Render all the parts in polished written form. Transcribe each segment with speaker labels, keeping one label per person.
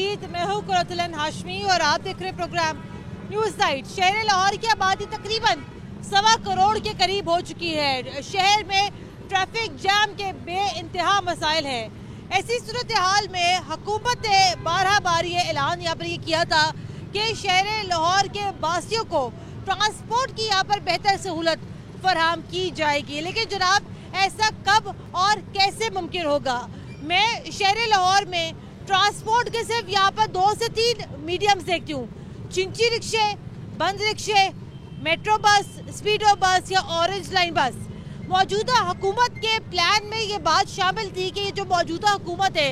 Speaker 1: खुर्शीद, मैं हूँ कुरतुलन हाशमी और आप देख रहे प्रोग्राम न्यूज़ नाइट। शहर लाहौर की आबादी तकरीबन 1.25 करोड़ के करीब हो चुकी है। शहर में ट्रैफिक जाम के बेइंतहा मसाइल हैं। ऐसी सूरत हाल में हुकूमत ने 12 बार ये ऐलान यहाँ पर ये किया था कि शहर लाहौर के वासियों को ट्रांसपोर्ट की यहाँ पर बेहतर सहूलत फराहम की जाएगी, लेकिन जनाब ऐसा कब और कैसे मुमकिन होगा? मैं शहर लाहौर में ट्रांसपोर्ट के सिर्फ यहाँ पर 2 से 3 मीडियम्स देखती हूँ। चिंची रिक्शे, बंद रिक्शे, मेट्रो बस, स्पीडो बस या ऑरेंज लाइन बस। मौजूदा हुकूमत के प्लान में ये बात शामिल थी कि ये जो मौजूदा हुकूमत है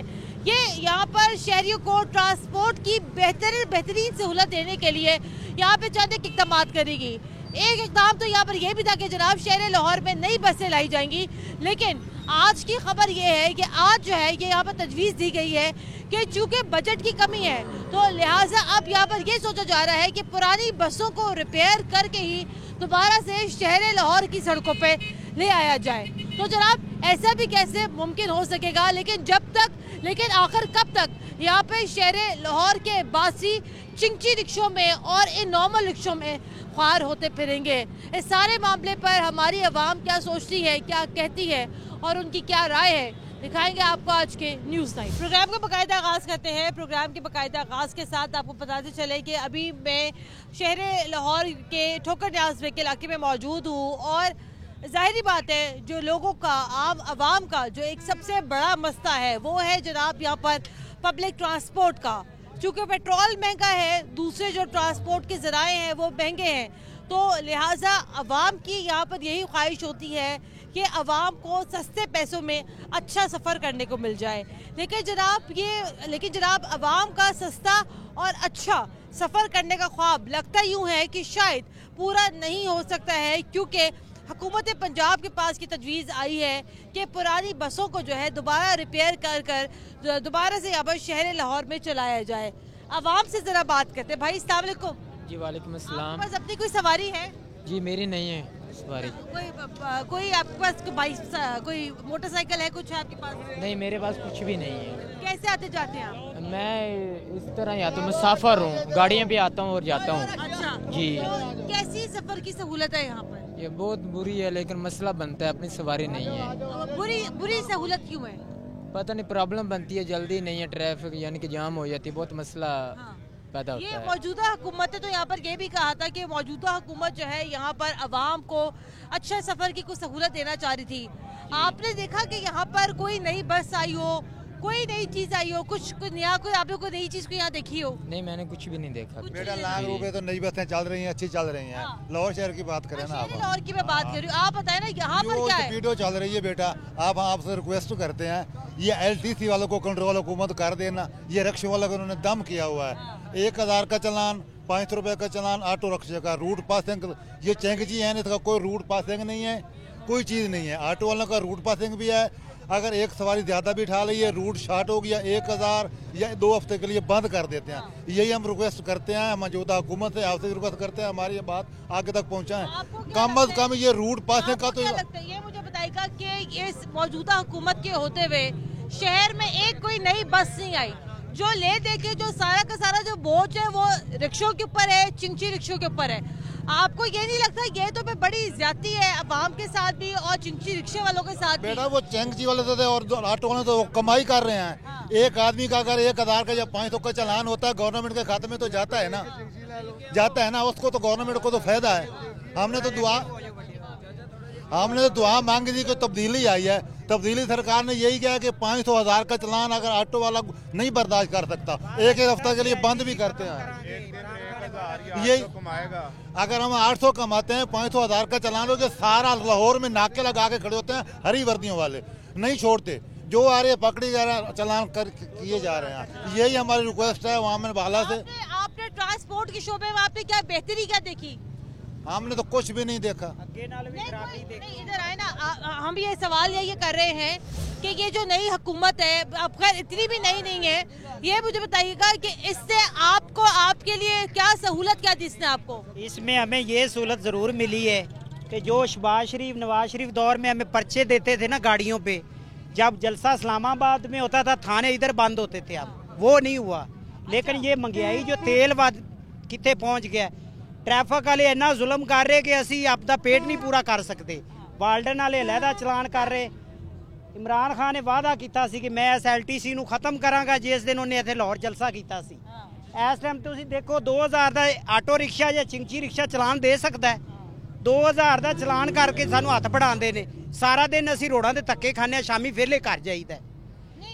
Speaker 1: ये यहाँ पर शहरियों को ट्रांसपोर्ट की बेहतरीन सहूलत देने के लिए यहाँ पे चंद इकदाम करेगी। एक इकदाम तो यहाँ पर यह भी था कि जनाब शहर लाहौर में नई बसें लाई जाएंगी, लेकिन आज की खबर ये है कि आज जो है ये यहाँ पर तजवीज़ दी गई है कि चूँकि बजट की कमी है तो लिहाजा अब यहाँ पर ये सोचा जा रहा है कि पुरानी बसों को रिपेयर करके ही दोबारा से शहर लाहौर की सड़कों पे ले आया जाए। तो जनाब ऐसा भी कैसे मुमकिन हो सकेगा? लेकिन आखिर कब तक यहाँ पे शहर लाहौर के बासी चिंची रिक्शों में और इन नॉर्मल रिक्शों में ख्वार होते फिरेंगे? इस सारे मामले पर हमारी आवाम क्या सोचती है, क्या कहती है और उनकी क्या राय है, दिखाएंगे आपको आज के न्यूज़ नाइट प्रोग्राम का बाकायदा आगाज़ करते हैं। प्रोग्राम के बाकायदा आगाज़ के साथ आपको बताते चले कि अभी मैं शहर लाहौर के ठोकर न्याज़ के इलाके में मौजूद हूँ और ज़ाहिरी बात है जो लोगों का आवाम का जो एक सबसे बड़ा मसला है वो है जनाब यहाँ पर पब्लिक ट्रांसपोर्ट का। चूँकि पेट्रोल महंगा है, दूसरे जो ट्रांसपोर्ट के ज़राए हैं वो महंगे हैं, तो लिहाजा अवाम की यहाँ पर यही ख्वाहिश होती है कि अवाम को सस्ते पैसों में अच्छा सफ़र करने को मिल जाए। लेकिन जनाब अवाम का सस्ता और अच्छा सफ़र करने का ख्वाब लगता यूँ है कि शायद पूरा नहीं हो सकता है, क्योंकि हुकूमत पंजाब के पास की तजवीज़ आई है कि पुरानी बसों को जो है दोबारा रिपेयर कर दोबारा से यहाँ पर शहर लाहौर में चलाया जाए। अवाम से ज़रा बात करते हैं। भाई अस्सलाम वालेकुम।
Speaker 2: जी वालेकुम अस्सलाम।
Speaker 1: बस अपनी कोई सवारी है?
Speaker 2: जी मेरी नहीं है सवारी।
Speaker 1: कोई आपके पास कोई मोटरसाइकिल है, कुछ है आपके पास?
Speaker 2: नहीं, मेरे पास कुछ भी नहीं है।
Speaker 1: कैसे आते जाते हैं आप?
Speaker 2: मैं इस तरह ही आता हूँ, मुसाफिर हूँ, गाड़ियों पे आता हूँ और जाता हूँ।
Speaker 1: अच्छा
Speaker 2: जी।
Speaker 1: तो कैसी सफ़र की सहूलत है यहाँ पर?
Speaker 2: ये बहुत बुरी है, लेकिन मसला बनता है, अपनी सवारी नहीं है।
Speaker 1: बुरी सहूलत क्यों है?
Speaker 2: पता नहीं, प्रॉब्लम बनती है, जल्दी नहीं है, ट्रैफिक यानी कि जाम हो जाती है, बहुत मसला पैदा होता
Speaker 1: ये
Speaker 2: है।
Speaker 1: मौजूदा हुकूमत ने तो यहाँ पर ये भी कहा था कि मौजूदा हुकूमत जो है यहाँ पर अवाम को अच्छा सफ़र की कुछ सहूलत देना चाह रही थी। आपने देखा कि यहाँ पर कोई नई बस आई हो, कोई नई चीज आई हो, कुछ नया, कोई आपने कोई नई चीज को यहाँ देखी हो?
Speaker 2: नहीं, मैंने कुछ भी नहीं देखा।
Speaker 3: बेटा लाल हो गए तो नई बसें चल रही हैं, अच्छी चल रही हैं। लाहौर शहर की बात करें ना आप?
Speaker 1: लाहौर की मैं बात कर रही हूँ, आप बताएं ना यहाँ पर क्या है?
Speaker 3: स्पीडो चल रही है बेटा। आप आपसे रिक्वेस्ट करते हैं ये LTC वालों को कंट्रोल हुकूमत कर देना। ये रिक्शे वालों को उन्होंने दम किया हुआ है। 1000 का चलान, 500 रुपए का चलान ऑटो रिक्शे का। रूट पासिंग ये चेंग जी है, इसका कोई रूट पासिंग नहीं है, कोई चीज़ नहीं है। ऑटो वालों का रूट पासिंग भी है, अगर एक सवारी ज़्यादा भी उठा ली है, रूट शार्ट हो गया, 1000 या 2 हफ्ते के लिए बंद कर देते हैं। यही हम रिक्वेस्ट करते हैं मौजूदा हुकूमत से, आपसे रिक्वेस्ट करते हैं हमारी ये बात आगे तक पहुँचाएं। कम अज कम ये रूट पासिंग का तो
Speaker 1: ये मुझे बताइएगा कि इस मौजूदा हुकूमत के होते हुए शहर में एक कोई नई बस नहीं आई जो ले दे के जो सारा का सारा जो बोझ है वो रिक्शों के ऊपर है, चिंची रिक्शों के ऊपर है। आपको ये नहीं लगता ये तो बड़ी ज्यादती है अवाम के साथ भी और चिंची रिक्शे वालों के साथ भी?
Speaker 3: बेटा वो चेंगजी वाले तो और ऑटो वाले तो कमाई कर रहे हैं। एक आदमी का अगर 1000 का या 500 का चालान होता है गवर्नमेंट के खाते में तो जाता है ना, उसको तो गवर्नमेंट को तो फायदा है। हमने तो दुआ मांगी थी कि तब्दीली आई है। तब्दीली सरकार ने यही किया कि 500-1000 का चलान अगर ऑटो वाला नहीं बर्दाश्त कर सकता, एक हफ्ते के लिए बंद भी करते हैं। ये अगर हम 800 कमाते हैं, 500-1000 का चलान हो गया, सारा लाहौर में नाके लगा के खड़े होते हैं हरी वर्दियों वाले, नहीं छोड़ते। जो आ रहे पकड़ी जा रहे चलान किए जा रहे हैं। यही हमारी रिक्वेस्ट है वहाँ में बाला से।
Speaker 1: आपने ट्रांसपोर्ट के शोबे में आपने क्या बेहतरी क्या देखी?
Speaker 3: हमने तो कुछ भी नहीं देखा।
Speaker 1: इधर आए ना, हम ये सवाल ये कर रहे हैं कि ये जो नई हुकूमत है, अब खैर इतनी भी नई नहीं है, ये मुझे बताइएगा कि इससे आपको आपके लिए क्या सहूलत क्या दी इसने आपको?
Speaker 4: इसमें हमें ये सहूलत ज़रूर मिली है कि जो शहबाज शरीफ नवाज शरीफ दौर में हमें पर्चे देते थे ना गाड़ियों पे, जब जलसा इस्लामाबाद में होता था थाने इधर बंद होते थे, अब वो नहीं हुआ। लेकिन ये महंगाई जो तेल वध कितने पहुंच गया, ट्रैफिक वाले इन्ना जुल्म कर रहे कि असी आपका पेट नहीं पूरा कर सकते। वाल्डन वाले अलहदा चलान कर रहे। इमरान खान ने वादा किया कि मैं इस LTC ਨੂੰ खत्म करांगा जिस दिन उन्हें इत्थे लाहौर जलसा किया सी। इस टाइम तुसीं देखो 2000 का आटो रिक्शा या चिंची रिक्शा चलान दे सकता है। 2000 का चलान करके सानू हथ बढ़ाते हैं। सारा दिन असी रोडों के धक्के खाने, शामी वेले घर जाइदा।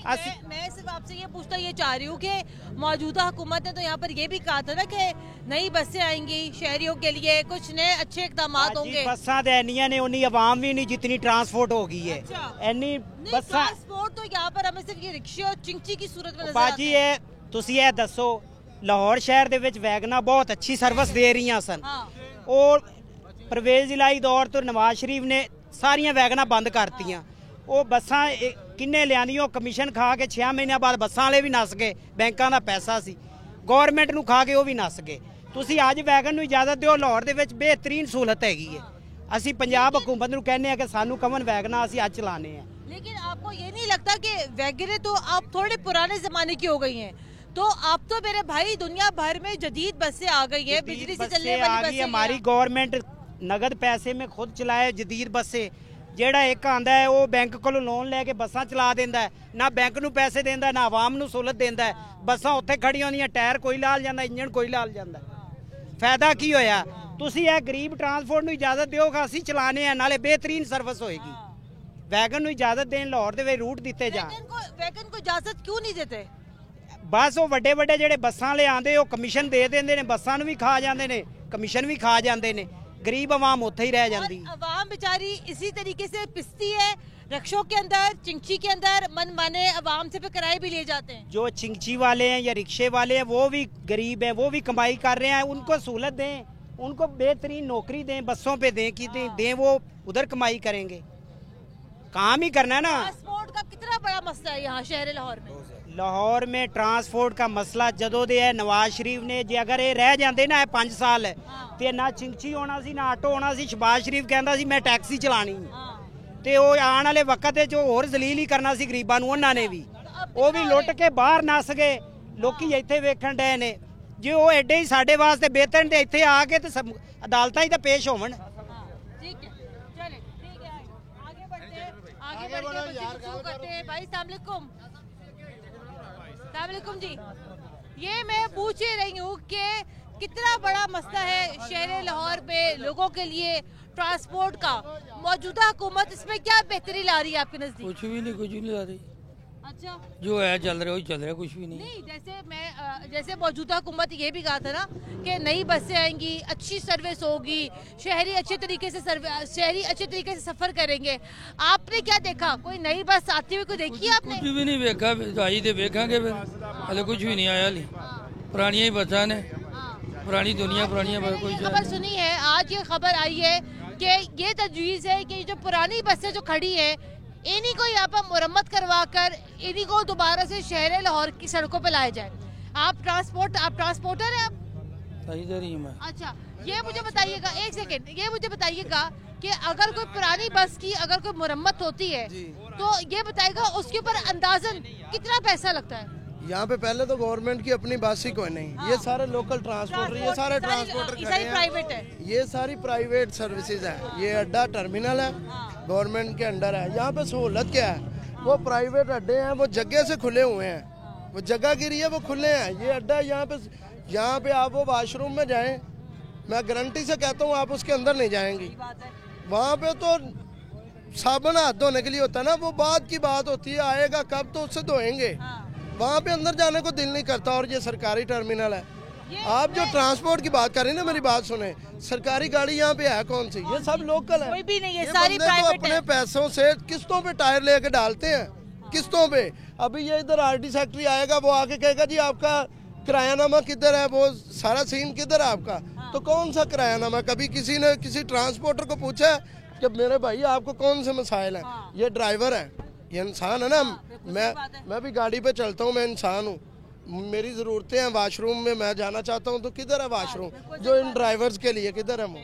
Speaker 1: मैं सिर्फ आपसे ये पूछता ये चाह रही हूँ कि मौजूदा हुकूमत ने तो यहाँ पर ये भी कहा था ना कि नई बसें आएंगी शहरियों के लिए, कुछ नए अच्छे इकदाम होंगे।
Speaker 4: बसा तो एनिया ने उन्नी आवाम भी नहीं जितनी ट्रांसपोर्ट हो गई है। एनी बसा
Speaker 1: ट्रांसपोर्ट तो यहाँ पर हमें सिर्फ ये रिक्शे और चिंची की सूरत में
Speaker 4: बाजी है। तुसी ये दसो लाहौर शहर दे विच वैगना बहुत अच्छी सर्विस दे रही सन और परवेज इलाही दौर तो नवाज शरीफ ने सारियां वैगना बंद करतियां। वो बसा किन्ने लियां कमीशन खा के 6 महीनों बाद बसा वाले भी नस गए। बैंकों का पैसा सी गौरमेंट नूं खा के वो भी नस गए। तुसी अज वैगन नूं इजाजत दिओ, लाहौर दे विच बेहतरीन सहूलत हैगी है। असी पंजाब हुकूमत नूं कहने हैं कि सानू कमन वैगना असी अज चलाने हैं।
Speaker 1: लेकिन आपको ये नहीं लगता कि वैगने तो आप थोड़े पुराने जमाने की हो गई हैं, तो अब तो मेरे भाई दुनिया भर में जदीद बसें आ गई है, बिजली से चलने वाली बसें।
Speaker 4: हमारी गवर्नमेंट नगद पैसे में खुद चलाए जदीद बसें। ਜਿਹੜਾ ਇੱਕ ਆਂਦਾ ਹੈ ਉਹ ਬੈਂਕ ਕੋਲੋਂ ਲੋਨ ਲੈ ਕੇ ਬੱਸਾਂ ਚਲਾ ਦਿੰਦਾ ਹੈ, ਨਾ ਬੈਂਕ ਨੂੰ ਪੈਸੇ ਦਿੰਦਾ ਨਾ ਆਵਾਮ ਨੂੰ ਸਹੂਲਤ ਦਿੰਦਾ ਹੈ। ਬੱਸਾਂ ਉੱਥੇ ਖੜੀਆਂ ਹੁੰਦੀਆਂ, ਟਾਇਰ ਕੋਈ ਲਾਲ ਜਾਂਦਾ, ਇੰਜਣ ਕੋਈ ਲਾਲ ਜਾਂਦਾ। ਫਾਇਦਾ ਕੀ ਹੋਇਆ? ਤੁਸੀਂ ਇਹ ਗਰੀਬ ਟਰਾਂਸਪੋਰਟ ਨੂੰ ਇਜਾਜ਼ਤ ਦਿਓਗਾ, ਅਸੀਂ ਚਲਾਣੇ ਆ, ਨਾਲੇ ਬਿਹਤਰੀਨ ਸਰਵਿਸ ਹੋਏਗੀ। ਵੈਗਨ ਨੂੰ ਇਜਾਜ਼ਤ ਦੇਣ, ਲਾਹੌਰ ਦੇ ਵਿੱਚ ਰੂਟ ਦਿੱਤੇ ਜਾਣ।
Speaker 1: ਵੈਗਨ को इजाजत क्यों नहीं देते?
Speaker 4: ਬਸ ਉਹ ਵੱਡੇ ਵੱਡੇ ਜਿਹੜੇ ਬੱਸਾਂ ਵਾਲੇ ਆਂਦੇ ਉਹ ਕਮਿਸ਼ਨ ਦੇ ਦਿੰਦੇ ਨੇ, ਬੱਸਾਂ ਨੂੰ ਵੀ ਖਾ ਜਾਂਦੇ ਨੇ, ਕਮਿਸ਼ਨ ਵੀ ਖਾ ਜਾਂਦੇ ਨੇ। गरीब आवाम उत्थे ही रह जाती।
Speaker 1: आवाम बेचारी इसी तरीके से पिसती है। रिक्शों के अंदर, चिंची के अंदर मन माने आवाम से फिर किराए भी लिए जाते हैं।
Speaker 4: जो चिंची वाले हैं या रिक्शे वाले हैं वो भी गरीब हैं, वो भी कमाई कर रहे हैं। उनको सहूलत दें, उनको बेहतरीन नौकरी दें, बसों पे दें कि दें, वो उधर कमाई करेंगे। काम ही करना है ना।
Speaker 1: ट्रांसपोर्ट का कितना बड़ा मसला है यहाँ शहर लाहौर में?
Speaker 4: लाहौर में ट्रांसपोर्ट का मसला जदों दे है नवाज शरीफ ने, जे अगर ये रह जाते ना 5 साल ते ना चिंची होना सी ना आटो होना सी। शहबाज शरीफ कहता सी मैं टैक्सी चलानी ते वो आने वाले वक्त होर जलील ही करना सी गरीबां नूं। उन्होंने भी वो भी लुट के बाहर नस गए। लोकी इत्थे वेखण डए ने जे वो एडे ही साडे वास्ते बेहतर ते इत्थे आके ते अदालतां ही तां पेश होवन।
Speaker 1: ठीक है, चले ठीक है, आगे बढ़ते भाई। अस्सलाम वालेकुम जी। ये मैं पूछ ही रही हूँ कि कितना बड़ा मसला है शहर लाहौर में लोगों के लिए ट्रांसपोर्ट का। मौजूदा हुकूमत इसमें क्या बेहतरी ला रही है आपके नजदीक?
Speaker 2: कुछ भी नहीं ला रही।
Speaker 1: अच्छा,
Speaker 2: जो है चल रहा है वही चल रहा है, कुछ भी नहीं।
Speaker 1: जैसे मौजूदा हुकूमत ये भी कहा था ना कि नई बसें आएंगी, अच्छी सर्विस होगी, शहरी अच्छे तरीके से सफर करेंगे। आपने क्या देखा? कोई नई बस आती हुई को देखी आपने?
Speaker 2: कुछ भी नहीं देखा। आई तो देखेंगे फिर, अरे कुछ भी नहीं आया। पुरानिया ही बसा ने, पुरानी दुनिया पुरानी कोई
Speaker 1: खबर सुनी है। आज ये खबर आई है कि ये तजवीज़ है कि जो पुरानी बसें जो खड़ी है इन्हीं को यहाँ पर मुरम्मत करवा कर इन्हीं को दोबारा से शहर लाहौर की सड़कों पर लाया जाए। आप ट्रांसपोर्टर हैं? आप अच्छा, ये मुझे बताइएगा, एक सेकेंड, ये मुझे बताइएगा कि अगर कोई पुरानी बस की अगर कोई मुरम्मत होती है तो ये बताएगा उसके ऊपर अंदाजन कितना पैसा लगता है?
Speaker 5: यहाँ पे पहले तो गवर्नमेंट की अपनी बस ही कोई नहीं। ये सारे लोकल ट्रांसपोर्टर, ये सारे ट्रांसपोर्टर खड़े हैं।
Speaker 1: प्राइवेट है,
Speaker 5: ये सारी प्राइवेट सर्विसेज है। ये अड्डा टर्मिनल है, गवर्नमेंट के अंडर है। यहाँ पे सहूलत क्या है? वो प्राइवेट अड्डे हैं, वो जगह से खुले हुए हैं, वो जगह गिरी है, वो खुले हैं। ये अड्डा यहाँ पे आप वो वाशरूम में जाएं, मैं गारंटी से कहता हूँ आप उसके अंदर नहीं जाएंगी। वहाँ पे तो साबुन हाथ धोने के लिए होता है ना, वो बाद की बात होती है, आएगा कब तो उससे धोएंगे। वहाँ पे अंदर जाने को दिल नहीं करता। और ये सरकारी टर्मिनल है। आप जो ट्रांसपोर्ट की बात कर रहे हैं ना, मेरी बात सुने, सरकारी गाड़ी यहाँ पे है कौन सी? ये सब लोकल है,
Speaker 1: कोई भी नहीं है,
Speaker 5: ये
Speaker 1: सारी
Speaker 5: बंदे तो
Speaker 1: प्राइवेट
Speaker 5: अपने
Speaker 1: है।
Speaker 5: पैसों से किस्तों पे टायर लेके डालते हैं, किस्तों पे। अभी ये इधर RD सेक्रेटरी आएगा, वो आके कहेगा जी आपका किरायानामा किधर है, वो सारा सीन किधर है आपका। तो कौन सा किरायानामा? कभी किसी ने किसी ट्रांसपोर्टर को पूछा कि मेरे भाई आपको कौन से मसाइल हैं? ये ड्राइवर है, ये इंसान है ना। मैं भी गाड़ी पे चलता हूँ, मैं इंसान हूँ, मेरी ज़रूरतें हैं। वाशरूम में मैं जाना चाहता हूँ तो किधर है वाशरूम? जो इन ड्राइवर्स के लिए किधर है? वो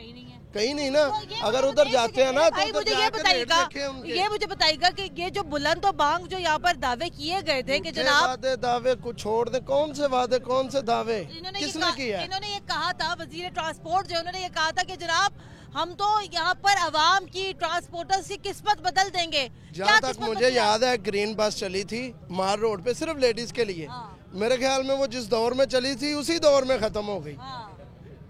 Speaker 5: कहीं नहीं ना।
Speaker 1: तो
Speaker 5: अगर उधर जाते हैं ना तो
Speaker 1: भाई
Speaker 5: उधर
Speaker 1: मुझे ये
Speaker 5: जाके रेट
Speaker 1: बताइएगा,
Speaker 5: देखें उनके।
Speaker 1: ये मुझे बताइएगा कि ये जो बुलंद और बांग जो यहाँ पर दावे किए गए थे कि जनाब
Speaker 5: वादे दावे को छोड़ दे, कौन से वादे कौन से दावे किसने किया?
Speaker 1: इन्होंने ये कहा था, वजीर ट्रांसपोर्ट जो उन्होंने ये कहा था कि जनाब हम तो यहाँ पर अवाम की ट्रांसपोर्टर्स की किस्मत बदल देंगे।
Speaker 5: जहाँ तक मुझे याद है ग्रीन बस चली थी मार रोड पे सिर्फ लेडीज के लिए। मेरे ख्याल में वो जिस दौर में चली थी उसी दौर में खत्म हो गई।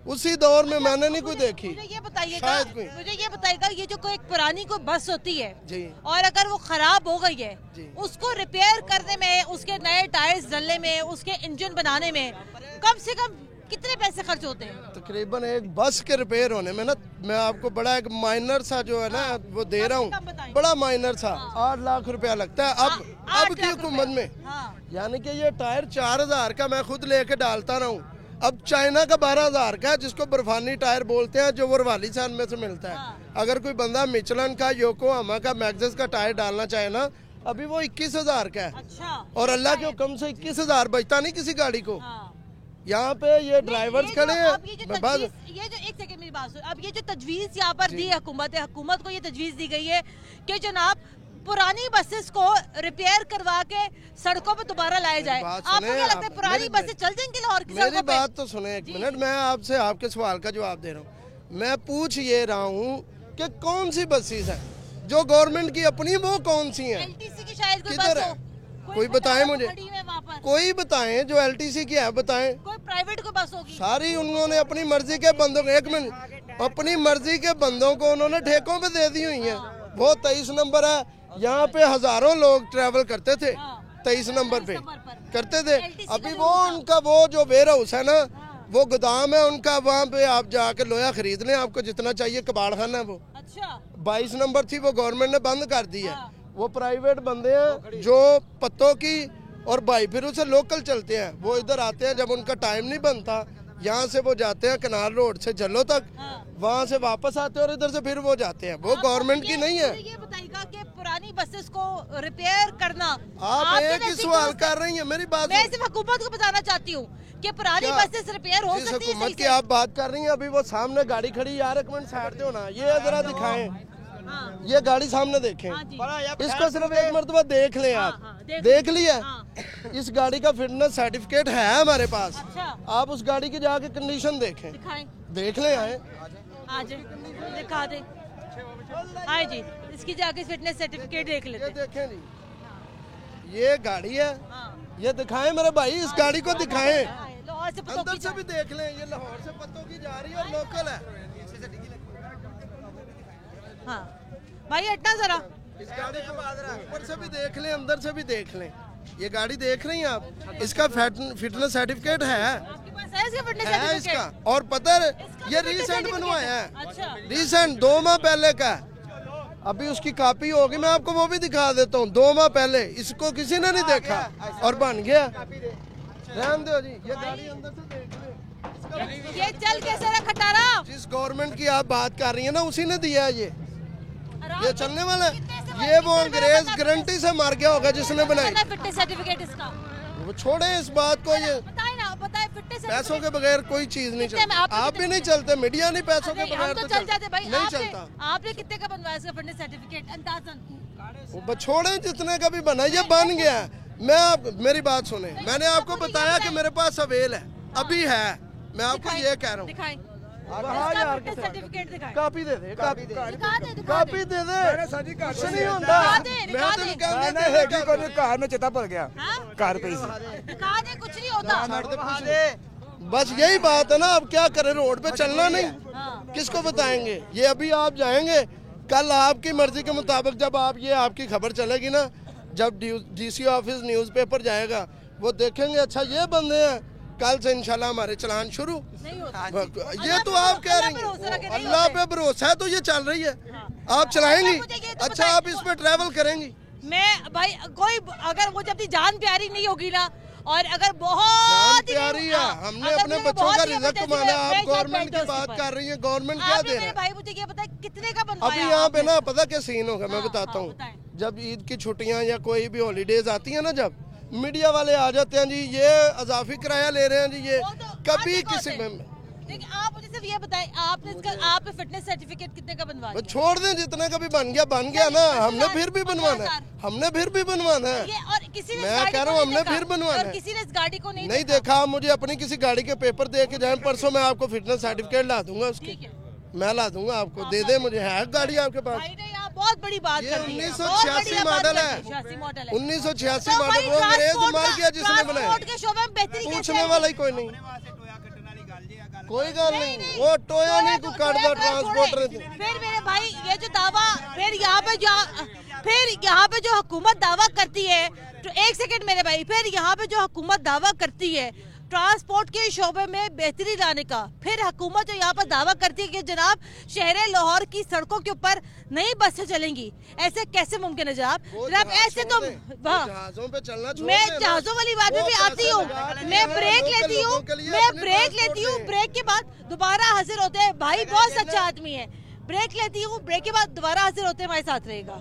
Speaker 5: उसी दौर में मैंने नहीं कोई देखी।
Speaker 1: मुझे ये बताइएगा, ये जो कोई एक पुरानी कोई बस होती है
Speaker 5: जी,
Speaker 1: और अगर वो खराब हो गई है
Speaker 5: जी,
Speaker 1: उसको रिपेयर करने में, उसके नए टायर्स डालने में, उसके इंजन बनाने में कम से कम कितने पैसे खर्च होते हैं?
Speaker 5: तकरीबन एक बस के रिपेयर होने में ना, मैं आपको बड़ा एक माइनर सा जो है ना वो दे रहा हूँ, बड़ा माइनर सा 8 लाख रुपया लगता है अब की हुकूमत में। यानी कि ये टायर 4000 का मैं खुद लेके डालता रहा हूँ, अब चाइना का 12,000 का है, जिसको बर्फानी टायर बोलते हैं, जो वरवाली सान में से मिलता है। अगर कोई बंदा मिचलन का, योकोहामा का, मैक्सिस का टायर डालना चाहे ना, अभी वो 21,000 का है।
Speaker 1: अच्छा,
Speaker 5: और अल्लाह के हुक्म से 21,000 बचता नहीं किसी गाड़ी को। यहाँ पे ये ड्राइवर्स खड़े हैं।
Speaker 1: ये जो एक सेकंड मेरी बात सुन, अब ये जो तजवीज यहाँ पर दी हुकूमत को ये तजवीज दी गई है कि जनाब पुरानी बसेस को रिपेयर करवा के सड़कों पे दोबारा लाया जाए। आपको क्या लगता है पुरानी बसें चल जाएंगी लाहौर की सड़कों पे?
Speaker 5: मेरी बात तो सुने एक मिनट, मैं आपसे आपके सवाल का जवाब दे रहा हूँ। मैं पूछ ये रहा हूँ कि कौन सी बसेस हैं जो गवर्नमेंट की अपनी, वो कौन सी हैं?
Speaker 1: एलटीसी की शायद कोई
Speaker 5: किधर
Speaker 1: बस
Speaker 5: है?
Speaker 1: हो,
Speaker 5: कोई बताए मुझे, कोई बताएं जो एलटीसी की है, बताएं।
Speaker 1: कोई प्राइवेट को बस होगी?
Speaker 5: सारी उन्होंने अपनी मर्जी के बंदों को, एक मिनट, अपनी मर्जी के बंदों को उन्होंने ठेकों पे दे दी हुई है। वो 23 नंबर है, यहाँ पे हजारों लोग ट्रेवल करते थे 23 नंबर पे करते थे। अभी वो उनका वो जो वेयर हाउस है ना, वो गोदाम है उनका, वहाँ पे आप जाके लोहा खरीद लें, आपको जितना चाहिए, कबाड़ खाना है वो।
Speaker 1: अच्छा,
Speaker 5: 22 नंबर थी, वो गवर्नमेंट ने बंद कर दी है। वो प्राइवेट बंदे हैं जो पत्तों की और भाई फिर से लोकल चलते हैं, वो इधर आते हैं जब उनका टाइम नहीं बनता, यहाँ से वो जाते हैं कनाल रोड से जल्लो तक, वहाँ से वापस आते हैं और इधर से फिर वो जाते हैं। वो गवर्नमेंट की नहीं है।
Speaker 1: ये बताइएगा कि पुरानी बसेस को रिपेयर करना,
Speaker 5: आप एक ही सवाल कर रही हैं, मेरी बात
Speaker 1: मैं सिर्फ हुकूमत को बताना चाहती हूँ कि पुरानी बसेस रिपेयर हो सकती है।
Speaker 5: हुकूमत की आप बात कर रही हैं, अभी वो सामने गाड़ी खड़ी, यार एक मिनट साइड दो ना, ये जरा दिखाएं, ये गाड़ी सामने देखें, इसको सिर्फ एक मरतबा देख लें आप। देख लिया? इस गाड़ी का फिटनेस सर्टिफिकेट है हमारे पास। आप उस गाड़ी की जाके कंडीशन देखें, देख लें। आए
Speaker 1: दिखा दे, आए जी, इसकी जाके फिटनेस सर्टिफिकेट देख लेते हैं।
Speaker 5: देखें जी, ये गाड़ी है, ये दिखाएं मेरे भाई, इस गाड़ी को दिखाएं, अंदर से भी देख लें। ये लाहौर से पत्तों की जा रही है और लोकल है।
Speaker 1: हाँ भाई, हटना जरा,
Speaker 5: इस गाड़ी को ऊपर से भी देख लें, अंदर से भी देख लें। ये गाड़ी देख रही हैं आप, इसका फिटनेस सर्टिफिकेट है,
Speaker 1: आपके पास है इसका फिटनेस
Speaker 5: है
Speaker 1: सर्टिफिकेट?
Speaker 5: इसका। और पता है ये रिसेंट बनवाया है,
Speaker 1: अच्छा,
Speaker 5: रिसेंट 2 माह पहले का। अभी उसकी कॉपी होगी, मैं आपको वो भी दिखा देता हूँ। 2 माह पहले इसको किसी ने नहीं देखा और बन गया। रहने दो जी, ये गाड़ी अंदर से देख लें।
Speaker 1: ये चल कैसे रहा खटारा?
Speaker 5: जिस गवर्नमेंट की आप बात कर रही है ना, उसी ने दिया है ये चलने वाला है। ये वो अंग्रेज गारंटी से मार गया होगा जिसने बनाई।
Speaker 1: फिटनेस सर्टिफिकेट इसका
Speaker 5: वो छोड़े इस बात को, ये
Speaker 1: बताए ना, बताए फिटनेस
Speaker 5: पैसों के बगैर कोई चीज नहीं चलती। आप भी नहीं चलते, मीडिया नहीं पैसों के बगैर
Speaker 1: तो चल जाते भाई।
Speaker 5: नहीं चलता।
Speaker 1: आपने कितने का बनवाया इसका फिटनेस सर्टिफिकेट अंदाजन?
Speaker 5: वो छोड़े जितने का भी बना, ये बन गया। मेरी बात सुने, मैंने आपको बताया कि मेरे पास अवेल है, अभी है, मैं आपको ये कह रहा हूँ।
Speaker 1: सर्टिफिकेट दिखाएं,
Speaker 5: कापी दे दे, कापी दे
Speaker 1: कापी
Speaker 5: दे दे, कुछ नहीं होता।
Speaker 6: कार में चेता पड़ गया, कार पे
Speaker 1: दिखा दे, कुछ नहीं होता।
Speaker 5: बस यही बात है ना, अब क्या करें, रोड पे चलना नहीं, किसको बताएंगे? ये अभी आप जाएंगे, कल आपकी मर्जी के मुताबिक जब आप ये आपकी खबर चलेगी ना, जब डीसी ऑफिस न्यूज़पेपर जाएगा, वो देखेंगे अच्छा ये बंदे हैं, कल से इंशाल्लाह हमारे चलान शुरू। ये तो आप कह रही हैं, अल्लाह पे भरोसा है तो ये चल रही है। आप चलाएंगी, अच्छा आप इस पे ट्रैवल करेंगी?
Speaker 1: मैं भाई, कोई अगर मुझे अपनी जान प्यारी नहीं होगी ना, और अगर बहुत
Speaker 5: प्यारी है, हमने अपने बच्चों का रिजल्ट कमाना। आप गवर्नमेंट की बात कर रही हैं, गवर्नमेंट क्या दे रही है?
Speaker 1: भाई मुझे ये पता है कितने का बनवाया?
Speaker 5: अभी यहाँ पे ना पता क्या सीन होगा, मैं बताता हूँ। जब ईद की छुट्टियाँ या कोई भी हॉलीडेज आती है ना, जब मीडिया वाले आ जाते हैं जी, ये अजाफी किराया ले रहे हैं जी, ये कभी किसी में
Speaker 1: देखिए आप मुझे सिर्फ ये बताएं, आपने इसका आपने फिटनेस सर्टिफिकेट कितने का बनवा
Speaker 5: वो
Speaker 1: दिया?
Speaker 5: छोड़ दें, जितने का भी बन गया ना, हमने फिर भी बनवाना है, हमने फिर भी बनवाना है।
Speaker 1: ये और किसी ने
Speaker 5: मैं कह रहा हूँ हमने फिर बनवाना है।
Speaker 1: किसी ने इस गाड़ी को
Speaker 5: नहीं देखा, आप मुझे अपनी किसी गाड़ी के पेपर दे के जाए, परसों मैं आपको फिटनेस सर्टिफिकेट ला दूंगा उसकी, मैं ला दूंगा आपको, दे दे मुझे। है गाड़ी आपके पास?
Speaker 1: भाई ने यहाँ बहुत बड़ी बात
Speaker 5: ये
Speaker 1: कर दी है,
Speaker 5: 1986 मॉडल है, 1986 मॉडल, वो अंग्रेज मार किया जिसने बनाया,
Speaker 1: के शोबे में बेहतरी
Speaker 5: पूछने वाला ही कोई नहीं। कोई गल नहीं, वो टोया नहीं तू काट दो ट्रांसपोर्टर।
Speaker 1: फिर मेरे भाई ये जो दावा फिर यहाँ पे जो हुकूमत दावा करती है, तो एक सेकंड मेरे भाई, फिर यहाँ पे जो हुकूमत दावा करती है ट्रांसपोर्ट के शोबे में बेहतरी लाने का, फिर हुकूमत जो यहाँ पर दावा करती है कि जनाब शहर लाहौर की सड़कों के ऊपर नई बसें चलेंगी, ऐसे कैसे मुमकिन है जनाब? जनाब ऐसे तो
Speaker 5: जहाजों पे चलना छोड़
Speaker 1: मैं
Speaker 5: देना।
Speaker 1: जहाजों वाली बात में भी आती हूँ, मैं ब्रेक लेती हूँ, ब्रेक के बाद दोबारा हाजिर होते हैं। भाई बहुत सच्चा आदमी है, ब्रेक लेती हूँ, ब्रेक के बाद दोबारा हाजिर होते हैं, हमारे साथ रहेगा।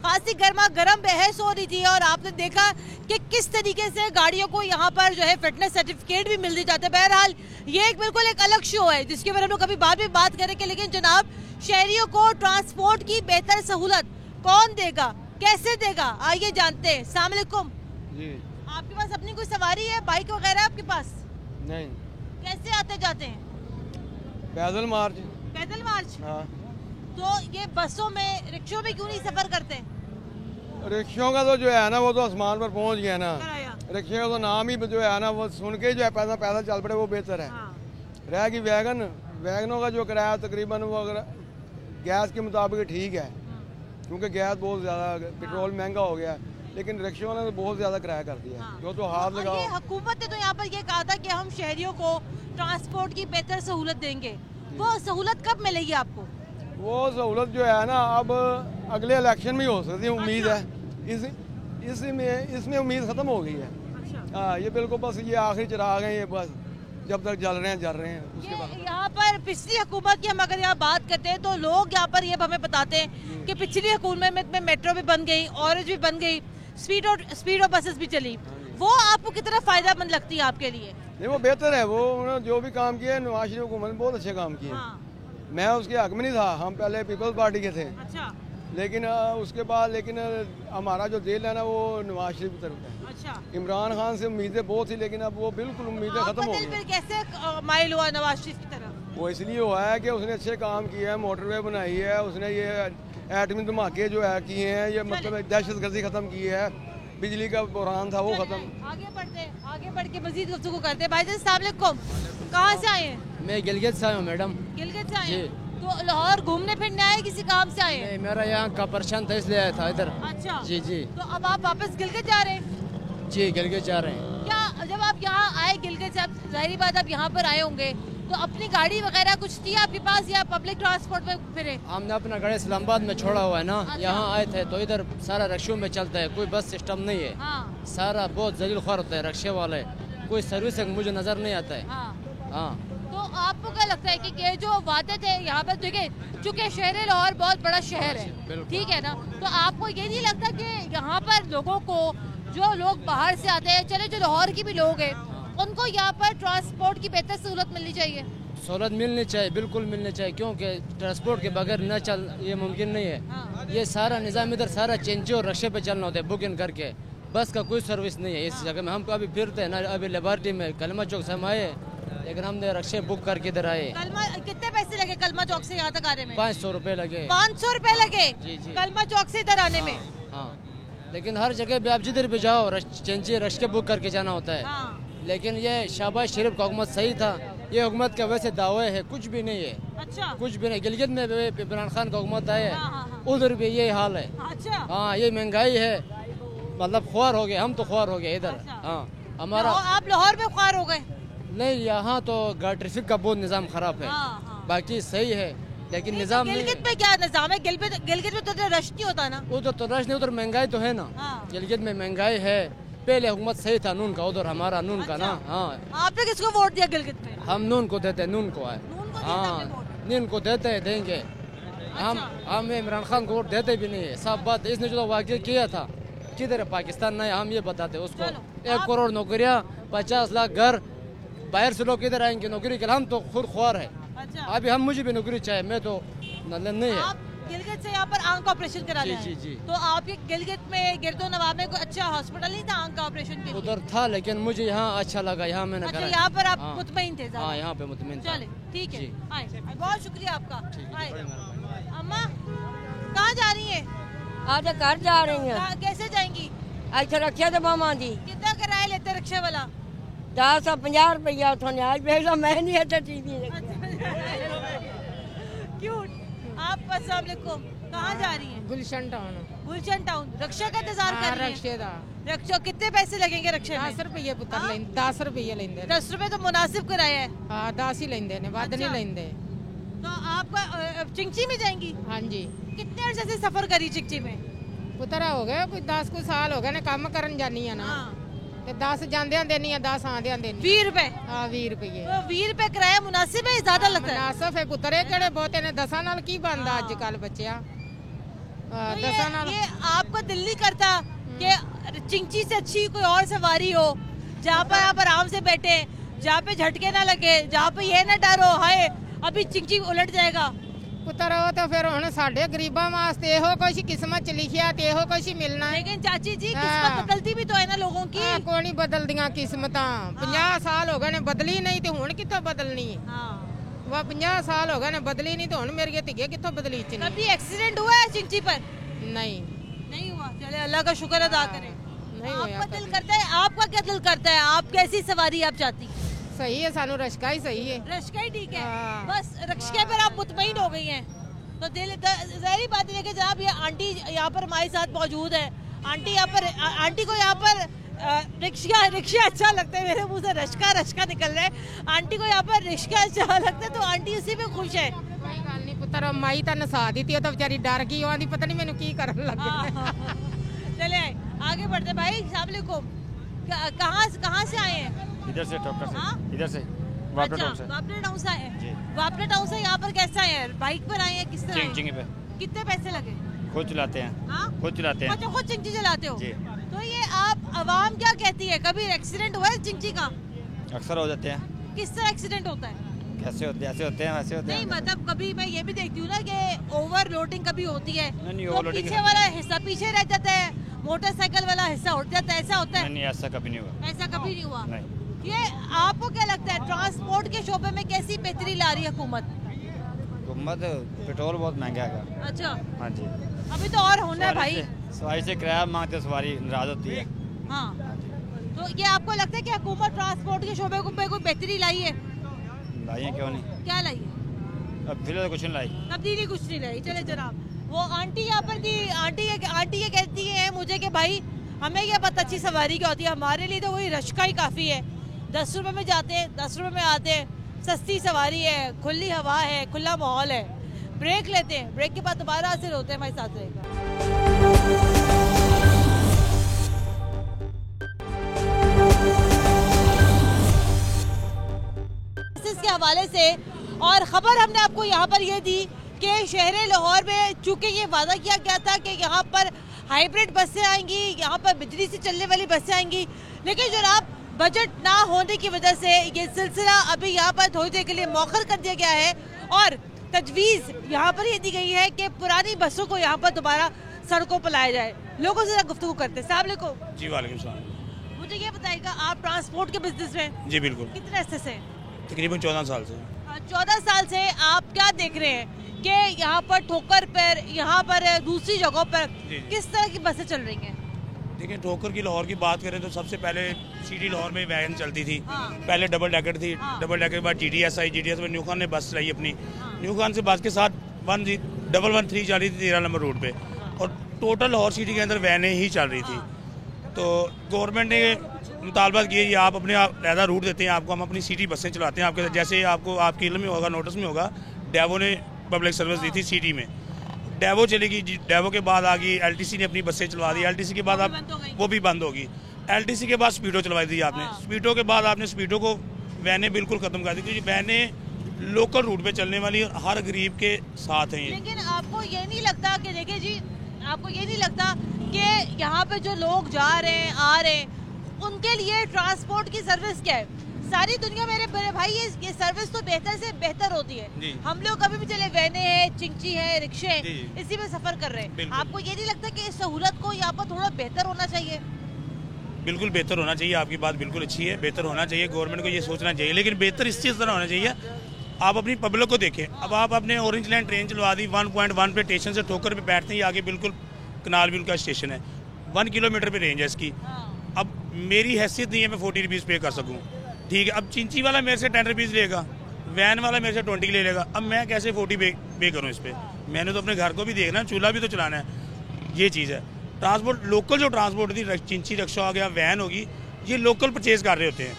Speaker 1: खासी गर्मा गर्म बहस हो रही थी और आपने देखा कि किस तरीके से गाड़ियों को यहाँ पर जो है फिटनेस सर्टिफिकेट भी मिल जाते हैं। बहरहाल ये बिल्कुल एक अलग शो है जिसके बारे में हम लोग कभी बाद में बात करेंगे, लेकिन जनाब शहरियों को ट्रांसपोर्ट की बेहतर सहूलत कौन देगा, कैसे देगा, आइए जानते हैं। अस्सलाम वालेकुम जी। आपके पास अपनी कोई सवारी है, बाइक वगैरह आपके पास?
Speaker 6: नहीं।
Speaker 1: कैसे आते जाते हैं?
Speaker 6: पैदल मार्च।
Speaker 1: पैदल मार्च?
Speaker 6: हाँ।
Speaker 1: तो ये बसों में, रिक्शों में क्यों नहीं सफर करते?
Speaker 6: रिक्शों का तो जो है ना वो तो आसमान पर पहुंच गया ना, रिक्शे का तो नाम ही जो है ना वो सुन के जो है पैदल चल पड़े वो बेहतर है। रह गई वैगनों का जो किराया तकरीबन वो अगर गैस के मुताबिक ठीक है, क्योंकि गैस बहुत ज़्यादा, पेट्रोल महंगा हो गया, लेकिन रिक्शे वाले ने तो बहुत ज़्यादा किराया कर दिया। जो तो हाथ लगाओ।
Speaker 1: ये हुकूमत ने तो यहाँ पर ये कहा था कि हम शहरियों को ट्रांसपोर्ट की बेहतर सहूलत देंगे, वो सहूलत कब मिलेगी आपको?
Speaker 6: वो सहूलत जो है ना अब अगले इलेक्शन में हो सकती है, उम्मीद है। इसमें उम्मीद खत्म हो गई है। हाँ, ये बिल्कुल बस ये आखिरी चिराग है, ये बस जब तक जल रहे हैं उसके बाद। यहाँ पर पिछली हुकूमत की हम अगर यहाँ बात करते हैं तो लोग यहाँ पर ये हमें बताते हैं कि पिछली हुकूमत में मेट्रो भी बन गई, ऑरेंज भी बन गई, स्पीड और बसेस भी चली, वो आपको कितना फायदेमंद लगती है आपके लिए? नहीं, वो बेहतर है, वो उन्होंने जो भी काम किया नवाज शरीफ हुकूमत ने बहुत अच्छे काम किए। मैं उसके हक में नहीं था, हम पहले पीपल्स पार्टी के थे। अच्छा। लेकिन उसके बाद हमारा जो दिल है ना वो नवाज शरीफ की तरफ है। अच्छा। इमरान खान से उम्मीदें बहुत थी, लेकिन अब वो बिल्कुल उम्मीदें खत्म हो गई।
Speaker 1: कैसे माइल हुआ नवाज शरीफ की तरफ?
Speaker 6: वो इसलिए हुआ है कि उसने अच्छे काम किए हैं, मोटरवे बनाई है, उसने ये एटमी धमाके जो है किए हैं, ये मतलब दहशतगर्दी खत्म की है, बिजली का बुरहान था वो खत्म।
Speaker 1: आगे बढ़ के मजीद गुफ्तगू करते हैं। भाईजान अस्सलाम वालेकुम, कहाँ से आए हैं?
Speaker 7: मैं गिलगित से आया हूँ मैडम।
Speaker 1: गिलगित से आए हैं? तो लाहौर घूमने फिरने आए, किसी काम से आए?
Speaker 7: नहीं, मेरा यहाँ का परेशान था इसलिए आया था इधर।
Speaker 1: अच्छा
Speaker 7: जी जी।
Speaker 1: तो अब आप वापस गिलगित जा रहे हैं?
Speaker 7: जी गिलगित जा रहे हैं।
Speaker 1: क्या जब आप यहाँ आए गिलगित से, आप जाहिर बात आप यहाँ पर आए होंगे, तो अपनी गाड़ी वगैरह कुछ थी आपके पास या पब्लिक ट्रांसपोर्ट में फिरे?
Speaker 7: हमने अपना गाड़ी इस्लामाबाद में छोड़ा हुआ है ना। अच्छा। यहाँ आए थे तो इधर सारा रिक्शों में चलता है, कोई बस सिस्टम नहीं है। हाँ। सारा बहुत जलील ख्वार होता है रिक्शे वाले, कोई सर्विस मुझे नजर नहीं आता है। हाँ।
Speaker 1: तो आपको क्या लगता है कि ये जो वादे थे यहाँ पर, देखिए चूँकि शहर लाहौर बहुत बड़ा शहर है, ठीक है ना, तो आपको ये नहीं लगता कि यहाँ पर लोगों को, जो लोग बाहर से आते हैं, चले जो लाहौर की भी लोग हैं, उनको यहाँ पर ट्रांसपोर्ट की बेहतर सहूलत मिलनी चाहिए?
Speaker 7: सहूलत मिलनी चाहिए, बिल्कुल मिलनी चाहिए, क्योंकि ट्रांसपोर्ट के बगैर न चल ये मुमकिन नहीं है। ये सारा निज़ाम इधर सारा चेंज और रक्शे पे चलना होता है, बुकिंग करके। बस का कोई सर्विस नहीं है इस जगह में। हम अभी फिरते हैं ना, अभी लिबर्टी में कलमा चौक से हम आए, लेकिन हमने रक्शे बुक करके इधर आए।
Speaker 1: कितने पैसे लगे कलमा चौक से यहाँ तक आने में?
Speaker 7: 500 रुपए लगे।
Speaker 1: 500 रुपए लगे?
Speaker 7: जी जी।
Speaker 1: कलमा चौक से इधर आने में?
Speaker 7: हाँ, लेकिन हर जगह पे आप जिधर भी जाओ चेंजी रक्शे बुक करके जाना होता है। लेकिन ये शहबाज शरीफ का हुकूमत सही था, ये हुकूमत का वैसे दावे है, कुछ भी नहीं है। अच्छा। कुछ भी नहीं। गिलगित में इमरान खान का हुकूमत आया है, उधर भी ये हाल है। अच्छा। हाँ, ये महंगाई है, मतलब ख्वार हो गए, हम तो ख्वार हो गए इधर। हाँ, हमारा।
Speaker 1: आप लाहौर में ख्वार हो गए?
Speaker 7: नहीं, यहाँ तो ट्रैफिक का बहुत निज़ाम खराब है। बाकी सही है, लेकिन निज़ाम
Speaker 1: गिलगित में क्या निज़ाम है? गिलगित में तो रश नहीं होता ना?
Speaker 7: उधर तो रश नहीं, उधर महंगाई तो है ना। गिलगित में महंगाई है। पहले हुकूमत सही था नून का, उधर हमारा नून का ना। हाँ।
Speaker 1: आपने किसको वोट दिया गिलगित में?
Speaker 7: हम नून को देते हैं, नून को है। हाँ, नून को देते हैं, देंगे। हम इमरान खान को वोट देते भी नहीं है, सब बात। इसने जो वाक़या किया था किधर है पाकिस्तान नहीं, हम ये बताते उसको। 1 करोड़ नौकरियाँ, 50 लाख घर, बाहर से लोग किधर आएंगे नौकरी के? हम तो खुद ख्वार है। अभी हम मुझे भी नौकरी चाहिए, मैं तो नहीं है।
Speaker 1: आप गिलगित से यहाँ पर आंख का ऑपरेशन करा रहे हैं।
Speaker 7: जी।
Speaker 1: तो आपके गिलगित में गिरदो नवाब में कोई अच्छा हॉस्पिटल नहीं था आंख का ऑपरेशन के लिए?
Speaker 7: उधर था लेकिन मुझे यहाँ अच्छा लगा, यहाँ मैंने
Speaker 1: अच्छा,
Speaker 7: करा।
Speaker 1: यहाँ पर आप
Speaker 7: हाँ।
Speaker 1: मुतमईन थे?
Speaker 7: हाँ, यहाँ पे मुतमईन था।
Speaker 1: चले ठीक है,
Speaker 7: जी।
Speaker 1: आए। बहुत शुक्रिया आपका। आए। अम्मा कहाँ जा रही है?
Speaker 8: आज घर जा रही हैं।
Speaker 1: कैसे जाएंगी?
Speaker 8: अच्छा रखिया तो मामा दी
Speaker 1: कितना किराया लेते रिक्शे वाला?
Speaker 8: 10-50 रुपया उठने आज भेजा, मैं नहीं है टीवी।
Speaker 1: क्यूट। आप अस्सलाम वालेकुम, कहाँ जा रही हैं?
Speaker 9: गुलशन टाउन।
Speaker 1: गुलशन टाउन। रिक्शा का इंतजार कर रही हैं? रिक्शा कितने पैसे लगेंगे रिक्शे में?
Speaker 9: 10 रुपये पुत्र लेंदे, 10 रुपये लेंदे।
Speaker 1: 10 रुपए तो मुनासिब किराया है।
Speaker 9: हाँ 10 ही लेंदे ने, बाद नहीं लेंदे।
Speaker 1: तो आपका चिंची में जाएंगी?
Speaker 9: हाँ जी।
Speaker 1: कितने अर्से से सफर करी चिंची में?
Speaker 9: पुत्र हो गया कोई 10 को साल हो गए ने, काम करन जानी है ना। 10 जांदे देनी है, 10 आंदे देनी।
Speaker 1: 20 रुपए?
Speaker 9: हाँ 20 रुपये।
Speaker 1: तो 20 रुपए किराया मुनासिब है, ज्यादा लगता है?
Speaker 9: मुनासिब है पुत्र, केड़े बहुते ने 10 नाल की बनदा आजकल बच्चिया। 10 नाल
Speaker 1: ये आपको दिल नहीं करता कि चिंची से अच्छी कोई और सवारी हो जहाँ पर आप आराम से बैठे, जहाँ पे झटके ना लगे, जहाँ पे ये ना डर हो हाय अभी चिंची उलट जाएगा?
Speaker 9: पुत्र हो तो फिर हुण साडे गरीबां वास्ते एहो कुछ किस्मत च लिखिया ते एहो कुछ मिलना है।
Speaker 1: लेकिन चाची जी किस्मत बदलती भी तो है ना लोगों की।
Speaker 9: कोई नहीं बदलदियां किस्मतां। 50 साल हो गए ने बदली नहीं तो हुण कित्थों बदलनी है? वह 50 साल हो गए ने बदली नहीं तो हुण मेरी धिगे कित्थों बदली च नहीं।
Speaker 1: कभी एक्सीडेंट हुआ है चिंची पर?
Speaker 9: नहीं
Speaker 1: हुआ। चले अल्लाह का शुक्र अदा करें।
Speaker 9: नहीं हुआ।
Speaker 1: आपका दिल करता है, आपका क्या दिल करता है, आप कैसी सवारी आप चाहती?
Speaker 9: सही है, सानू रश्का ही सही है।
Speaker 1: रश्का ही ठीक है। बस रश्के पर आप मुतमईन हो गई हैं तो दिल ज़ाहिर बात है कि जनाब ये आंटी यहाँ पर हमारे साथ मौजूद है। आंटी यहाँ पर, आंटी को यहाँ पर रिक्शा अच्छा लगता है। मेरे मुंह से रश्का निकल रहा है। आंटी को यहाँ पर रिक्शा अच्छा लगता है तो आंटी उसी में खुश है।
Speaker 9: कोई गल नहीं पुत्र, माई तो नसा दी थी तो बेचारी डर गई, आंधी पता नहीं मैनू की करन लग गई।
Speaker 1: चले आगे बढ़ते भाई। अस्सलाम वालेकुम, कहाँ से आए हैं?
Speaker 10: इधर से टोकर से। इधर से
Speaker 1: वापरे टाउन से आए हैं। वापरे टाउन से यहाँ पर कैसे आए हैं? बाइक पर आए हैं? किस तरह?
Speaker 10: चिंगी पे।
Speaker 1: कितने पैसे लगे?
Speaker 10: खुद चलाते हैं। खुद चलाते हैं।
Speaker 1: अच्छा खुद चिंची चलाते हो?
Speaker 10: जी।
Speaker 1: तो ये आप आवाम क्या कहती है, कभी एक्सीडेंट हुआ है चिंची का?
Speaker 10: अक्सर हो जाते हैं।
Speaker 1: किस तरह एक्सीडेंट होता है?
Speaker 10: कैसे होते हैं? ऐसे होते हैं, वैसे होते हैं।
Speaker 1: नहीं मतलब कभी मैं ये भी देखती हूँ ना कि ओवरलोडिंग कभी होती है
Speaker 10: नहीं,
Speaker 1: तो पीछे वाला हिस्सा पीछे रह जाता है, मोटरसाइकिल वाला हिस्सा उठ जाता है, ऐसा होता है?
Speaker 10: नहीं, ऐसा कभी नहीं हुआ।
Speaker 1: ऐसा कभी नहीं हुआ?
Speaker 10: नहीं।
Speaker 1: ये आपको क्या लगता है ट्रांसपोर्ट के शोबे में कैसी बेहतरी ला रही है हुकूमत?
Speaker 10: हुकूमत पेट्रोल बहुत महंगा है।
Speaker 1: अच्छा।
Speaker 10: हाँ जी।
Speaker 1: अभी तो और होना है भाई।
Speaker 10: सवारी से किराया मांगते, सवारी नाराज होती है।
Speaker 1: हाँ। तो ये आपको लगता है कि हुकूमत ट्रांसपोर्ट के शोबे में कोई बेहतरी लाई है?
Speaker 10: लाई है, क्यों नहीं?
Speaker 1: क्या लाई है?
Speaker 10: अब फिलहाल कुछ नहीं लाई।
Speaker 1: तब्दीली कुछ नहीं लाई। चले जनाब, वो आंटी यहाँ पर थी, आंटी ये कहती है मुझे कि भाई हमें क्या पता अच्छी सवारी क्या होती है, हमारे लिए तो वही रश्का ही काफ़ी है। 10 रुपए में जाते हैं, 10 रुपए में आते हैं, सस्ती सवारी है, खुली हवा है, खुला माहौल है। ब्रेक लेते हैं, ब्रेक के बाद दोबारा हासिल होते हैं। हमारे साथ रहेगा। के हवाले से और खबर हमने आपको यहाँ पर ये दी कि शहर लाहौर में चूँकि ये वादा किया गया था कि यहाँ पर हाइब्रिड बसें आएंगी, यहाँ पर बिजली से चलने वाली बसें आएंगी, लेकिन जनाब बजट ना होने की वजह से ये सिलसिला अभी यहाँ पर थोड़ी देर के लिए मौखर कर दिया गया है और तजवीज़ यहाँ पर ये दी गई है कि पुरानी बसों को यहाँ पर दोबारा सड़कों पर लाया जाए। लोगों से गुफ्तगू करते हैं। अस्सलाम वालेकुम।
Speaker 11: जी वालेकुम सलाम।
Speaker 1: मुझे ये बताइएगा, आप ट्रांसपोर्ट के बिजनेस में?
Speaker 11: जी बिल्कुल।
Speaker 1: कितने अरसे से?
Speaker 11: तकरीबन 14 साल से।
Speaker 1: 14 साल से आप क्या देख रहे हैं कि यहाँ पर ठोकर पर, यहाँ पर दूसरी जगहों पर किस तरह की बसें चल रही हैं?
Speaker 11: देखिए, ठोकर की लाहौर की बात करें तो सबसे पहले सिटी लाहौर में वैगन चलती थी। पहले डबल डेकर थी। डबल डेकर के बाद GDS आई। GDS में न्यू खान ने बस चलाई अपनी। न्यू खान से बस के साथ 113 चल रही थी 13 नंबर रोड पे और टोटल लाहौर सिटी के अंदर वैनें ही चल रही थी। तो गवर्नमेंट ने मुतालबा किया ये आप अपने अलहदा रूट देते हैं, आपको हम अपनी सिटी बसें चलाते हैं आपके। जैसे आपको आपके इल्म में होगा, नोटिस में होगा, डेवो ने पब्लिक सर्विस दी थी सिटी में। डेवो चलेगी, डेवो के बाद आ गई LTC ने अपनी बसें चलवा दी। LTC के बाद आप वो भी बंद होगी। LTC के बाद स्पीडो चलवाई दी आपने। स्पीडो के बाद आपने स्पीडो को वैनें बिल्कुल ख़त्म कर दी क्योंकि वैनें लोकल रूट पे चलने वाली और हर गरीब के साथ हैं ये।
Speaker 1: लेकिन आपको ये नहीं लगता कि देखिए जी, आपको ये नहीं लगता कि यहाँ पे जो लोग जा रहे हैं आ रहे हैं उनके लिए ट्रांसपोर्ट की सर्विस क्या है? सारी दुनिया मेरे बड़े भाई ये सर्विस तो बेहतर से बेहतर होती है। हम लोग कभी भी चले वैने हैं, चिंची है, रिक्शे हैं, इसी में सफर कर रहे हैं। आपको ये नहीं लगता कि इस सहूलत को यहाँ पर थोड़ा बेहतर होना चाहिए?
Speaker 11: बिल्कुल बेहतर होना चाहिए, आपकी बात बिल्कुल अच्छी है, बेहतर होना चाहिए, गवर्नमेंट को ये सोचना चाहिए। लेकिन बेहतर इस चीज़ तरह होना चाहिए, आप अपनी पब्लिक को देखें। अब आप अपने ऑरेंज लाइन ट्रेन चलवा दी 1.1 पे स्टेशन से ठोकर पे बैठते हैं, आगे बिल्कुल कनाल व्यू का स्टेशन है, 1 किलोमीटर पे रेंज है इसकी। अब मेरी हैसियत नहीं है मैं 40 रुपीज़ पे कर सकूँ, ठीक है। अब चिंची वाला मेरे से 10 रुपीज़ लेगा, वैन वाला मेरे से 20 ले लेगा, अब मैं कैसे 40 पे करूँ इस पर? मैंने तो अपने घर को भी देखना, चूल्हा भी तो चलाना है, ये चीज़ है। ट्रांसपोर्ट लोकल जो ट्रांसपोर्ट थी, चिंची रिक्शा हो गया, वैन होगी, ये लोकल परचेज कर रहे होते हैं।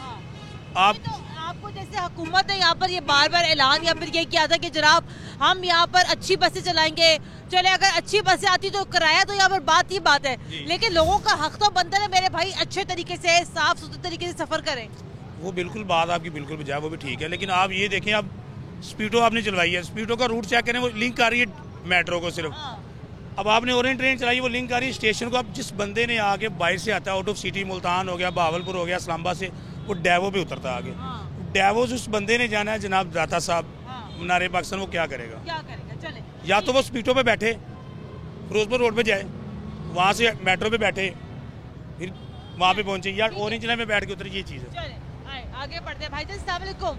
Speaker 1: आपको जैसे हुकूमत ने यहाँ पर ये बार बार ऐलान या फिर ये किया था कि जनाब हम यहाँ पर अच्छी बसें चलाएंगे, चले अगर अच्छी बसें आती तो किराया तो यहाँ पर बात ही बात है, लेकिन लोगों का हक तो बनता है मेरे भाई अच्छे तरीके से साफ सुथरे तरीके से सफर करें।
Speaker 11: वो बिल्कुल बात आपकी बिल्कुल बजाय, वो भी ठीक है, लेकिन आप ये देखें, अब स्पीडो आपने चलवाई है, स्पीडो का रूट चेक करें, वो लिंक आ रही है मेट्रो को सिर्फ। अब आपने ओरेंज ट्रेन चलाई, वो लिंक आ रही है स्टेशन को। अब जिस बंदे ने आके बाहर से आता है, आउट ऑफ सिटी, मुल्तान हो गया, बहावलपुर हो गया, इस्लामाबाद से, वो डेवो पे उतरता आगे। डेवो उस बंदे ने जाना है जनाब दाता साहब मीनार पाकिस्तान, वो क्या करेगा?
Speaker 1: चले
Speaker 11: या तो वो स्पीडो पे बैठे, फिरोजपुर रोड पे जाए, वहाँ से मेट्रो पे बैठे, फिर वहाँ पे पहुंचे, या ऑरेंज लाइन में बैठ के उतरे, ये चीज़ है।
Speaker 1: आगे बढ़ते हैं भाईजान, अस्सलाम वालेकुम।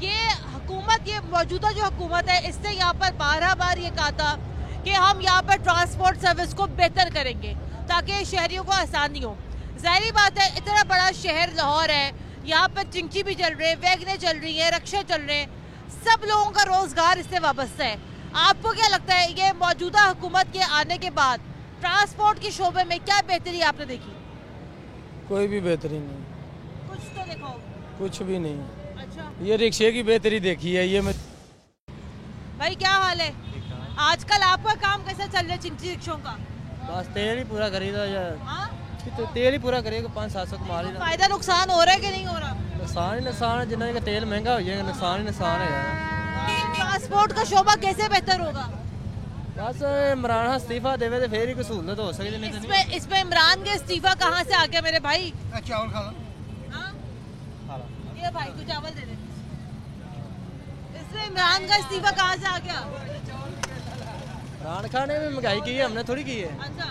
Speaker 1: ये हुकूमत, ये मौजूदा जो हुकूमत है, इसने यहाँ पर 12 बार ये कहा था कि हम यहाँ पर ट्रांसपोर्ट सर्विस को बेहतर करेंगे ताकि शहरियों को आसानी हो। ज़ाहिर बात है, इतना बड़ा शहर लाहौर है, यहाँ पर चिंची भी चल रहे हैं, वैगनें चल रही हैं, रिक्शे चल रहे हैं, सब लोगों का रोजगार इससे वाबस्ता है। आपको क्या लगता है ये मौजूदा हुकूमत के आने के बाद ट्रांसपोर्ट के शोबे में क्या बेहतरी आपने देखी?
Speaker 12: कोई भी बेहतरी नहीं,
Speaker 1: कुछ तो देखो,
Speaker 12: कुछ भी नहीं।
Speaker 1: अच्छा,
Speaker 12: ये रिक्शे की बेहतरी देखी है ये मैं।
Speaker 1: भाई क्या हाल है आजकल, आपका काम कैसा चल रहा है चिंची रिक्शों का?
Speaker 12: बस तेल ही पूरा खरीदा यार, तो तेल ही पूरा करेगा, 500-700 कमा लेना।
Speaker 1: फायदा नुकसान हो रहा है कि नहीं हो रहा?
Speaker 12: नुकसान ही नुकसान है, जितना का तेल महंगा हो जाएगा, नुकसान ही नुकसान है यार।
Speaker 1: ट्रांसपोर्ट का शोबा कैसे बेहतर होगा?
Speaker 12: बस इमरान इस्तीफा देवे तो फिर ही कोई सहूलत हो सकती।
Speaker 1: इसमें इमरान के इस्तीफा कहाँ से आ गया मेरे भाई?
Speaker 13: चावल खा लो,
Speaker 1: ये भाई तू चावल दे दे। इसमें इमरान का इस्तीफा कहाँ से आ गया?
Speaker 12: इमरान खान ने भी महंगाई की है, हमने थोड़ी की है।
Speaker 1: अच्छा,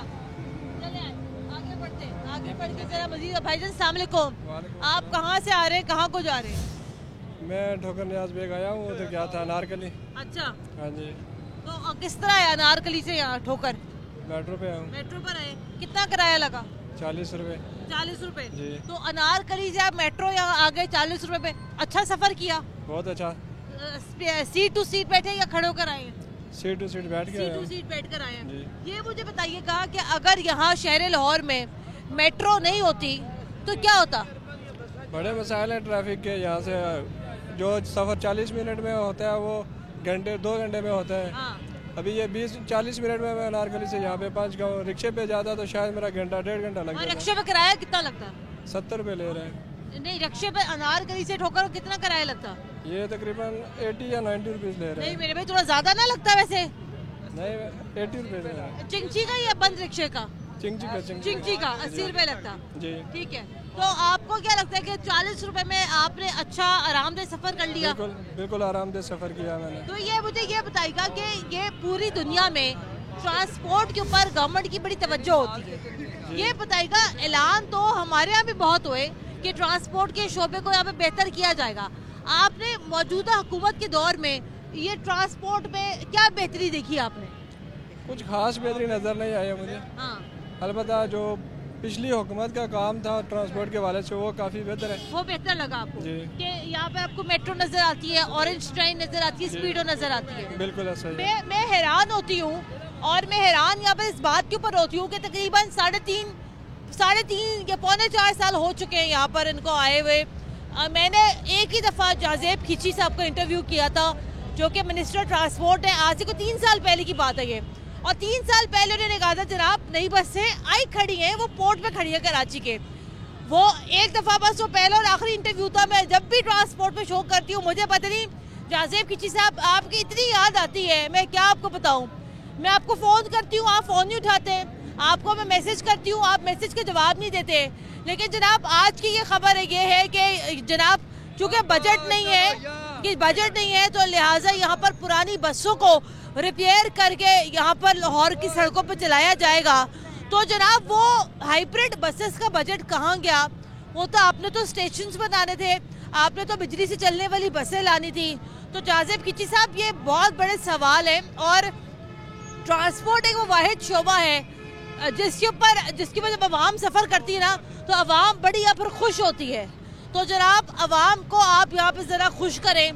Speaker 1: चले आगे बढ़ते, आगे बढ़ के जरा मजीद। भाईजान अस्सलाम वालेकुम, आप कहाँ से आ रहे हैं, कहाँ को जा रहे हैं?
Speaker 14: मैं ठोकर नियाज बेग आया हूँ, तो क्या था अनारकली।
Speaker 1: अच्छा,
Speaker 14: हाँ जी।
Speaker 1: तो किस तरह आया अनारकली से यहाँ ठोकर?
Speaker 14: मेट्रो पे आया हूँ।
Speaker 1: मेट्रो पर आए, कितना किराया लगा?
Speaker 14: 40 रुपए।
Speaker 1: 40 रुपए
Speaker 14: जी।
Speaker 1: तो अनारकली से आप मेट्रो यहाँ आ गए 40 रुपए पे, अच्छा सफर किया?
Speaker 14: बहुत अच्छा।
Speaker 1: सीट टू सीट बैठे या खड़े होकर आए?
Speaker 14: सीट टू सीट बैठ के,
Speaker 1: सीट टू सीट बैठ कर आए हैं। ये मुझे बताइएगा कि अगर यहाँ शहर लाहौर में मेट्रो नहीं होती तो क्या होता?
Speaker 14: बड़े मसाइल हैं ट्रैफिक के। यहाँ से जो सफ़र 40 मिनट में होता है वो 2 घंटे में होता है। अभी ये 20-40 मिनट में मैं अनारकली से यहाँ पे पहुँच गया हूँ। रिक्शे पे जाता तो शायद मेरा 1.5 घंटा लग जाता।
Speaker 1: रिक्शे पे किराया कितना लगता है?
Speaker 14: 70 रुपए ले रहे हैं।
Speaker 1: नहीं, रिक्शे पे अनारकली से ठोकर कितना किराया लगता?
Speaker 14: ये तकरीबन 80 या 90 रुपीज़ ले रहे हैं।
Speaker 1: नहीं मेरे भाई थोड़ा ज्यादा ना लगता वैसे?
Speaker 14: नहीं, 80 रुपए ले रहे हैं।
Speaker 1: चिंची का या बंद रिक्शे का?
Speaker 14: चिंची का
Speaker 1: 80 रुपए लगता
Speaker 14: जी।
Speaker 1: ठीक है, तो आपको क्या लगता है कि 40 रुपए में आपने अच्छा आरामदेह सफर कर लिया?
Speaker 14: बिल्कुल आरामदेह सफर किया मैंने।
Speaker 1: तो ये मुझे ये बताइएगा कि ये पूरी दुनिया में ट्रांसपोर्ट के ऊपर गवर्नमेंट की बड़ी तवज्जो होती है, ये बताइएगा ऐलान तो हमारे यहाँ भी बहुत हुए कि ट्रांसपोर्ट के शोबे को यहाँ पे बेहतर किया जाएगा। आपने मौजूदा हुकूमत के दौर में ये ट्रांसपोर्ट में क्या बेहतरी देखी आपने?
Speaker 14: कुछ खास बेहतरी नजर नहीं आई मुझे। अलबत्ता जो पिछली हुकूमत का काम था ट्रांसपोर्ट के वाले से वो काफ़ी बेहतर है।
Speaker 1: वो बेहतर लगा आपको कि यहाँ पे आपको मेट्रो नजर आती है, ऑरेंज ट्रेन नजर आती है, स्पीडो नजर आती है?
Speaker 14: बिल्कुल ऐसा ही।
Speaker 1: मैं हैरान होती हूँ, और मैं हैरान यहाँ पर इस बात के ऊपर होती हूँ कि तकरीबन 3.5 या 4.25 साल हो चुके हैं यहाँ पर इनको आए हुए। मैंने एक ही दफ़ा जाजेब खींची साहब का इंटरव्यू किया था जो कि मिनिस्टर ट्रांसपोर्ट है, आज से कोई 3 साल पहले की बात है ये। और 3 साल पहले उन्होंने कहा था जनाब नई बसें आई खड़ी हैं, वो पोर्ट पे खड़ी है कराची के। वो एक दफ़ा बस वो पहला और आखिरी इंटरव्यू था। मैं जब भी ट्रांसपोर्ट पे शो करती हूँ मुझे पता नहीं जाजेब किची साहब, आपकी इतनी याद आती है, मैं क्या आपको बताऊं। मैं आपको फ़ोन करती हूँ, आप फ़ोन नहीं उठाते, आपको मैं मैसेज करती हूँ, आप मैसेज का जवाब नहीं देते। लेकिन जनाब आज की ये खबर ये है कि जनाब चूँकि बजट नहीं है तो लिहाजा यहाँ पर पुरानी बसों को रिपेयर करके यहाँ पर लाहौर की सड़कों पर चलाया जाएगा। तो जनाब वो हाइब्रिड बसेस का बजट कहाँ गया? वो तो आपने तो स्टेशंस बनाने थे, आपने तो बिजली से चलने वाली बसें लानी थी। तो जाजेब किची साहब, ये बहुत बड़े सवाल है और ट्रांसपोर्ट एक वो वाहिद शोबा है जिसके ऊपर जब आवाम सफ़र करती है ना तो आवाम बड़ी यहाँ पर खुश होती है। तो जनाब आवाम को आप यहाँ पे ज़रा खुश करें।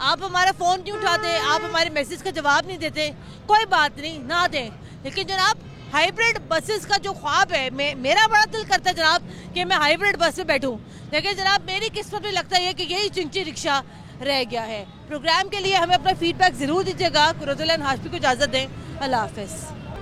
Speaker 1: आप हमारा फ़ोन नहीं उठाते, आप हमारे मैसेज का जवाब नहीं देते, कोई बात नहीं, ना दें। लेकिन जनाब हाइब्रिड बसेस का जो ख्वाब है, मेरा बड़ा दिल करता है जनाब कि मैं हाइब्रिड बस में बैठूं, लेकिन जनाब मेरी किस्मत में लगता है कि यही चिंची रिक्शा रह गया है। प्रोग्राम के लिए हमें अपना फीडबैक ज़रूर दीजिएगा। कुरतुल हाशमी को इजाज़त दें, अल्लाह हाफ़िज़।